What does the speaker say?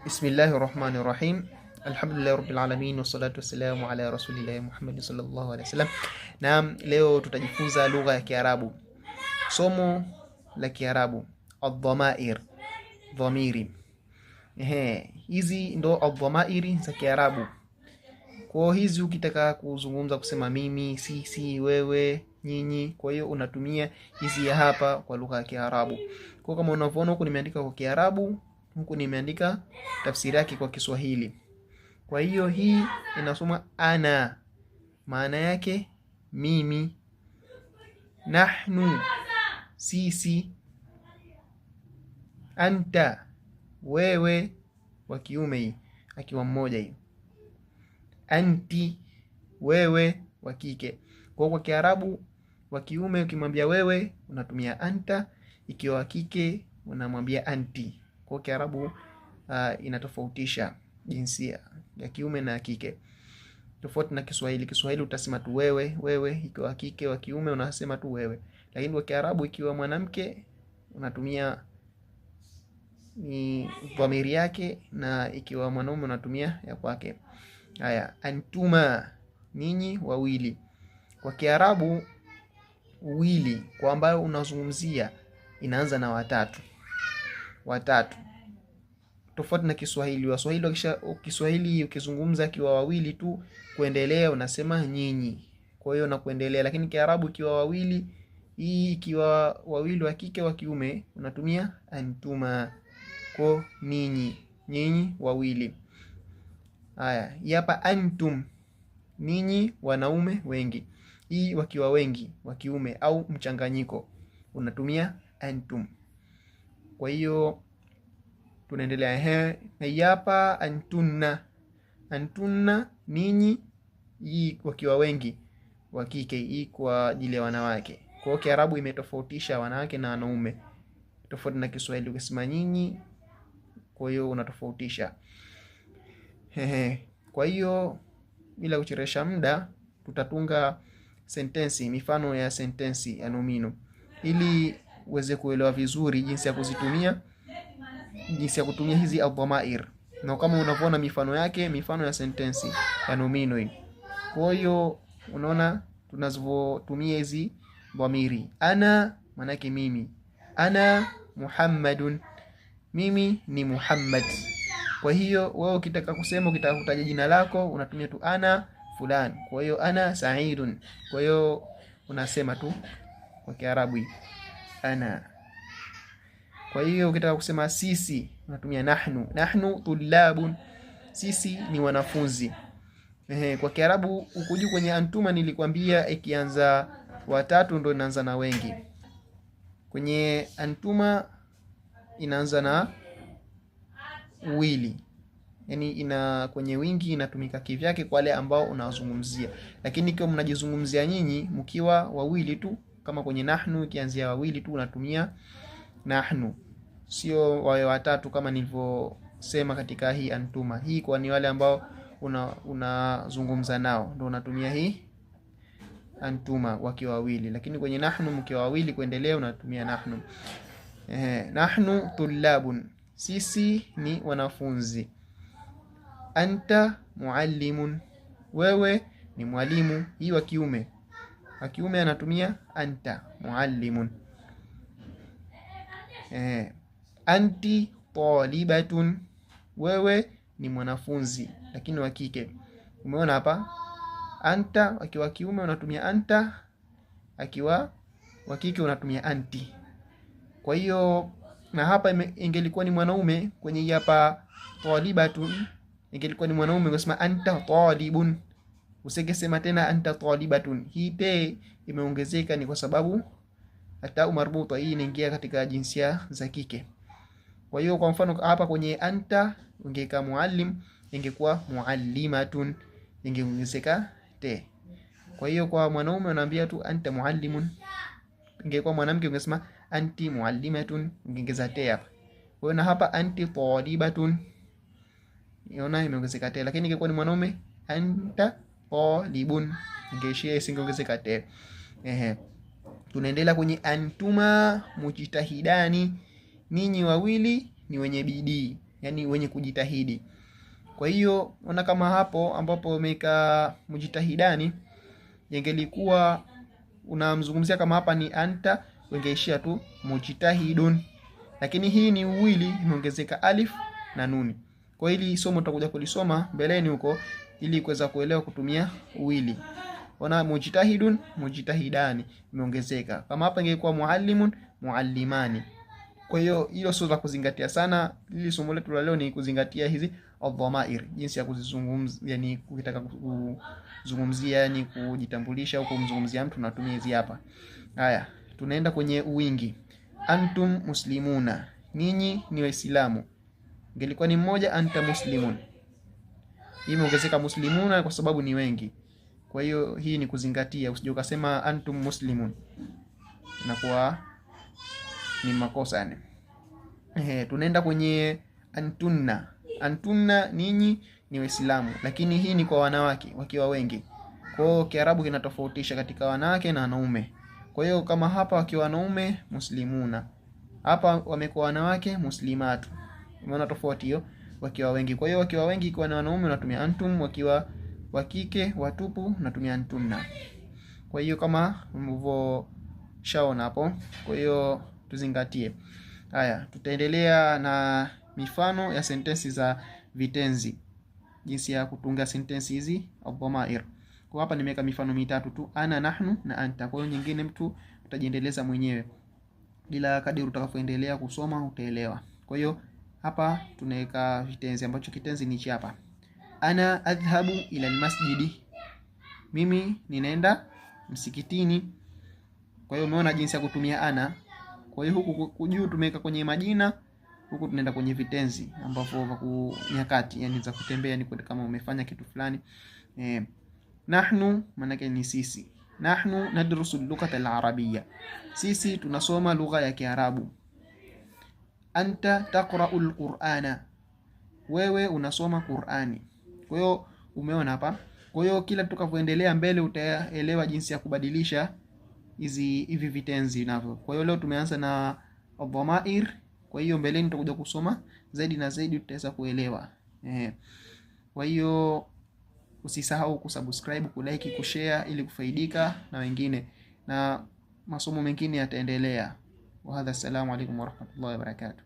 Bismillahirrahmanirrahim. Alhamdulillahi rabbil alamin wassalatu wassalamu ala rasulillahi Muhammad sallallahu alaihi wasallam. Naam, leo tutajifunza lugha ya Kiarabu. Somo la Kiarabu, adh-dhamair, dhamiri. Hizi ndo adh-dhamairi za Kiarabu. Kwa hizi ukitaka kuzungumza kusema mimi, sisi, wewe, nyinyi, kwa hiyo unatumia hizi ya hapa kwa lugha ya Kiarabu. Kwa kama unavyoona huku nimeandika kwa Kiarabu, huku nimeandika tafsiri yake kwa Kiswahili. Kwa hiyo hii inasoma ana, maana yake mimi. Nahnu, sisi. Anta, wewe, wa kiume hii, akiwa mmoja hii. Anti, wewe, wa kike. Kwa Kiarabu wa kiume ukimwambia wewe unatumia anta, ikiwa wa kike unamwambia anti. Kwa Kiarabu inatofautisha jinsia ya kiume na kike. Tofauti na Kiswahili. Kiswahili utasema tu wewe, wewe, ikiwa wa kike, wa kiume unasema tu wewe. Lakini kwa Kiarabu ikiwa mwanamke unatumia ni dhamiri yake, na ikiwa mwanaume unatumia ya kwake. Haya, antuma, ninyi wawili. Kwa Kiarabu wili kwa ambayo unazungumzia inaanza na watatu. Watatu. Tofauti na Kiswahili. Kiswahili ukizungumza kiwa wawili tu kuendelea unasema nyinyi. Kwa hiyo na kuendelea, lakini Kiarabu ikiwa wawili, hii ikiwa wawili wa kike wa kiume unatumia antuma. Kwa ninyi, nyinyi wawili. Haya, hapa antum, ninyi wanaume wengi. Hii wakiwa wengi wa kiume au mchanganyiko unatumia antum. Kwa hiyo tunaendelea. Na hapa antunna. Antunna, ninyi, hii wakiwa wengi wa kike, hii kwa ajili ya wanawake. Kwa hiyo Kiarabu imetofautisha wanawake na wanaume. Tofauti na Kiswahili ukisema nyinyi, kwa hiyo unatofautisha. Kwa hiyo bila kucheresha muda tutatunga sentensi, mifano ya sentensi ya nomino, ili uweze kuelewa vizuri jinsi ya kuzitumia, jinsi ya kutumia hizi adh-dhamair. Na kama unavyoona mifano yake, mifano ya sentensi ya nomino hii. Kwa hiyo unaona tunazotumia hizi dhamiri. Ana maana yake mimi. Ana Muhammadun, mimi ni Muhammad. Kwa hiyo wewe ukitaka kusema, ukitaka kutaja jina lako unatumia tu ana fulani. Kwa hiyo ana Saidun. Kwa hiyo unasema tu kwa Kiarabu hii ana. Kwa hiyo ukitaka kusema sisi unatumia nahnu. Nahnu tullabun, sisi ni wanafunzi. Kwa Kiarabu ukuju kwenye antuma nilikwambia ikianza watatu ndio inaanza na wengi. Kwenye antuma inaanza na wili. Yaani kwenye wingi inatumika kivyake kwa wale ambao unawazungumzia. Lakini ikiwa mnajizungumzia nyinyi mkiwa wawili tu, kama kwenye nahnu ikianzia wawili tu unatumia nahnu. Sio wawe watatu kama nilivyosema katika hii antuma. Hii kwa ni wale ambao unazungumza nao ndio unatumia hii antuma wakiwa wawili. Lakini kwenye nahnu mkiwa wawili kuendelea unatumia nahnu. Nahnu tullabun, sisi ni wanafunzi. Anta muallimun, wewe ni mwalimu. Hii wa kiume. Wa kiume anatumia anta muallimun. Anti talibatun, wewe ni mwanafunzi. Lakini wa kike. Umeona hapa? Anta akiwa kiume unatumia anta, akiwa wa kike unatumia anti. Kwa hiyo na hapa ingelikuwa ni mwanaume kwenye hii hapa talibatun, ingelikuwa ni mwanaume ungesema anta talibun. Usingesema tena anta talibatun. Hii te imeongezeka ni kwa sababu hata marbuta hii inaingia katika jinsia za kike. Kwa hiyo kwa mfano hapa kwenye anta ungeka muallim, ingekuwa muallimatun, ingeongezeka te. Kwa hiyo kwa mwanaume unaambia tu anta muallimun. Ingekuwa mwanamke ungesema anti muallimatun, ingeongeza te hapa. Kwa hiyo na hapa anti talibatun, unaona imeongezeka te. Lakini ingekuwa ni mwanaume anta talibun, ingeishia isingeongezeka te. Tunaendelea kwenye antuma mujtahidani, ninyi wawili ni wenye bidii. yani wenye kujitahidi. Kwa hiyo ona kama hapo ambapo umeka mujitahidani, yangelikuwa unamzungumzia kama hapa ni anta, ungeishia tu mujtahidun, lakini hii ni uwili, imeongezeka alif na nuni. Kwa hili somo tutakuja kulisoma mbeleni huko ili kuweza kuelewa kutumia uwili. Ona mujtahidun, mujtahidani imeongezeka. Kama hapa ingekuwa muallimun, muallimani. Kwa hiyo hilo sio la kuzingatia sana. Hili somo letu la leo ni kuzingatia hizi adh-dhamair, jinsi ya kuzizungumza, yani ukitaka kuzungumzia, yani kujitambulisha au kumzungumzia mtu unatumia hizi hapa. Haya, tunaenda kwenye uwingi. Antum muslimuna, ninyi ni Waislamu. Ingelikuwa ni mmoja, anta muslimun. Hii imeongezeka muslimuna kwa sababu ni wengi. Kwa hiyo hii ni kuzingatia, usije ukasema antum muslimun, inakuwa ni makosa yani. Tunaenda kwenye antunna. Antunna, ninyi ni Waislamu, lakini hii ni kwa wanawake wakiwa wengi. Kwa hiyo Kiarabu kinatofautisha katika wanawake na wanaume. Kwa hiyo kama hapa wakiwa wanaume muslimuna, hapa wamekuwa wanawake muslimatu. Umeona tofauti hiyo, wakiwa wengi. Kwa hiyo wakiwa wengi kwa na wanaume unatumia antum, wakiwa wakike watupu unatumia antunna. Kwa hiyo kama mlivyoshaona hapo, kwa hiyo tuzingatie. Haya, tutaendelea na mifano ya sentensi za vitenzi, jinsi ya kutunga sentensi hizi adh-dhamair. Kwa hapa nimeweka mifano mitatu tu, ana, nahnu na anta. Kwa hiyo nyingine mtu utajiendeleza mwenyewe, bila kadiri utakapoendelea kusoma utaelewa. Kwa hiyo hapa tunaweka vitenzi, ambacho kitenzi ni hapa. Ana adhhabu ila almasjidi, mimi ninaenda msikitini. Kwa hiyo umeona jinsi ya kutumia ana. Kwa hiyo huku juu tumeweka kwenye majina, huku tunaenda kwenye vitenzi ambavyo vya nyakati, yani za kutembea, ni kama umefanya kitu fulani. Nahnu maana yake ni sisi. Nahnu nadrusu lughata al-arabiyya, sisi tunasoma lugha ya Kiarabu. Anta taqra'u al-Qur'ana, wewe unasoma Qur'ani. Kwa hiyo umeona hapa. Kwa hiyo kila tutakapoendelea mbele utaelewa jinsi ya kubadilisha hivi vitenzi navyo. Kwa hiyo leo tumeanza na adh-dhamair. Kwa hiyo mbeleni tutakuja kusoma zaidi na zaidi, tutaweza kuelewa. Kwa hiyo usisahau kusubscribe, kulike, kushare ili kufaidika na wengine, na masomo mengine yataendelea. Wa hadha, assalamu alaykum wa rahmatullahi wa barakatuh.